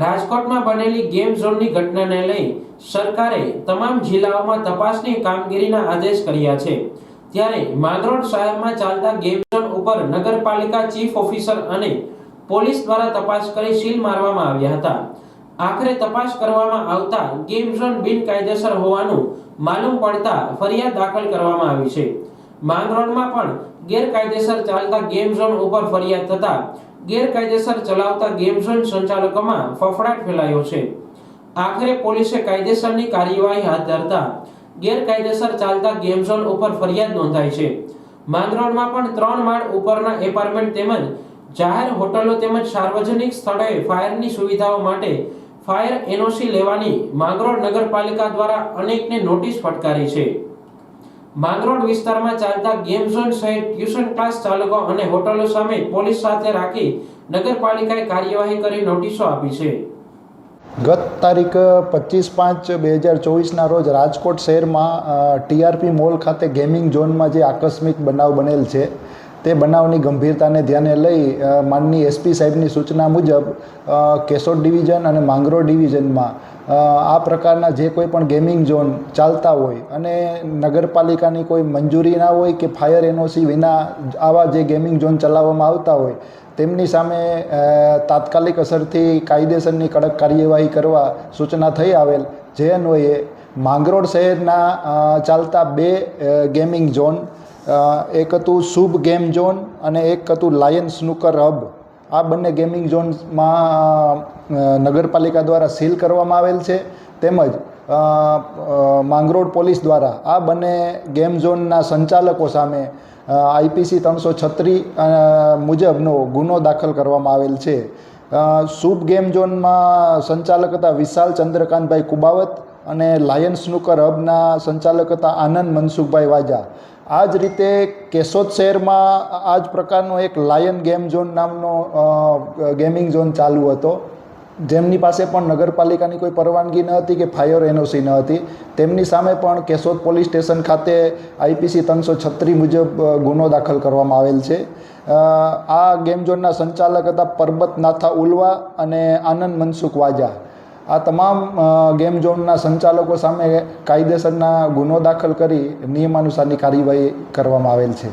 રાજકોટમાં બનેલી ગેમ ઝોનની ઘટનાને લઈ સરકારે તમામ જિલ્લાઓમાં તપાસની કામગીરીના આદેશ કર્યા છે। ત્યારે માંગરોળ શહેરમાં ચાલતા ગેમ ઝોન ઉપર નગરપાલિકા ચીફ ઓફિસર અને પોલીસ દ્વારા તપાસ કરી સીલ મારવામાં આવ્યા હતા। આખરે તપાસ કરવામાં આવતા ગેમ ઝોન બિનકાયદેસર હોવાનું માલુમ પડતા ફરિયાદ દાખલ કરવામાં આવી છે। માંગરોળમાં પણ ગેરકાયદેસર ચાલતા ગેમ ઝોન ઉપર ફરિયાદ થતા ગેરકાયદેસર ચલાવતા ગેમ ઝોન સંચાલકોમાં ફફડાટ ફેલાયો છે। આખરે પોલીસે કાયદેસરની કાર્યવાહી હાથ ધરતા ગેરકાયદેસર ચાલતા ગેમ ઝોન ઉપર ફરિયાદ નોંધાઈ છે। માંગરોળમાં પણ 3 માળ ઉપરના એપાર્ટમેન્ટ તેમજ જાહેર હોટલો તેમજ સાર્વજનિક સ્થળોએ ફાયરની સુવિધાઓ માટે ફાયર એનઓસી લેવાની માંગરોળ નગરપાલિકા દ્વારા અનેકને નોટિસ ફટકારી છે। માંગરોળ વિસ્તારમાં ચાલતા ગેમ ઝોન સહિત ટ્યુશન ક્લાસ ચાલકો અને હોટલો સામે પોલીસ સાથે રાખી નગરપાલિકાએ કાર્યવાહી કરી નોટિસો આપી છે। ગત તારીખ 25/5/2024ના રોજ રાજકોટ શહેરમાં ટીઆરપી મોલ ખાતે ગેમિંગ ઝોનમાં જે આકસ્મિક બનાવ બનેલ છે તે બનાવની ગંભીરતાને ધ્યાને લઈ માનની એસપી સાહેબની સૂચના મુજબ કેશોદ ડિવિઝન અને માંગરોળ ડિવિઝનમાં આ પ્રકારના જે કોઈ પણ ગેમિંગ ઝોન ચાલતા હોય અને નગરપાલિકાની કોઈ મંજૂરી ના હોય કે ફાયર એનઓસી વિના આવા જે ગેમિંગ ઝોન ચલાવવામાં આવતા હોય તેમની સામે તાત્કાલિક અસરથી કાયદેસરની કડક કાર્યવાહી કરવા સૂચના થઈ આવેલ, જે અન્વયે માંગરોળ શહેરના ચાલતા 2 ગેમિંગ ઝોન, એક હતું શુભ ગેમ ઝોન અને એક હતું લાયન સ્નૂકર હબ, આ બંને ગેમિંગ ઝોનમાં નગરપાલિકા દ્વારા સીલ કરવામાં આવેલ છે। તેમજ માંગરોળ પોલીસ દ્વારા આ બંને ગેમ ઝોનના સંચાલકો સામે આઈપીસી 336 મુજબનો ગુનો દાખલ કરવામાં આવેલ છે। શુભ ગેમ ઝોનમાં સંચાલક હતા વિશાલ ચંદ્રકાંતભાઈ કુબાવત અને લાયન સ્નૂકર હબના સંચાલક હતા આનંદ મનસુખભાઈ વાજા। આ જ રીતે કેશોદ શહેરમાં આ જ પ્રકારનો એક લાયન ગેમ ઝોન નામનો ગેમિંગ ઝોન ચાલુ હતો, જેમની પાસે પણ નગરપાલિકાની કોઈ પરવાનગી ન હતી કે ફાયર એનઓસી ન હતી। તેમની સામે પણ કેશોદ પોલીસ સ્ટેશન ખાતે આઈપીસી 336 મુજબ ગુનો દાખલ કરવામાં આવેલ છે। આ ગેમ ઝોનના સંચાલક હતા પરબત નાથા ઉલવા અને આનંદ મનસુખ વાજા। આ તમામ ગેમ ઝોનના સંચાલકો સામે કાયદેસરના ગુનો દાખલ કરી નિયમાનુસારની કાર્યવાહી કરવામાં આવેલ છે।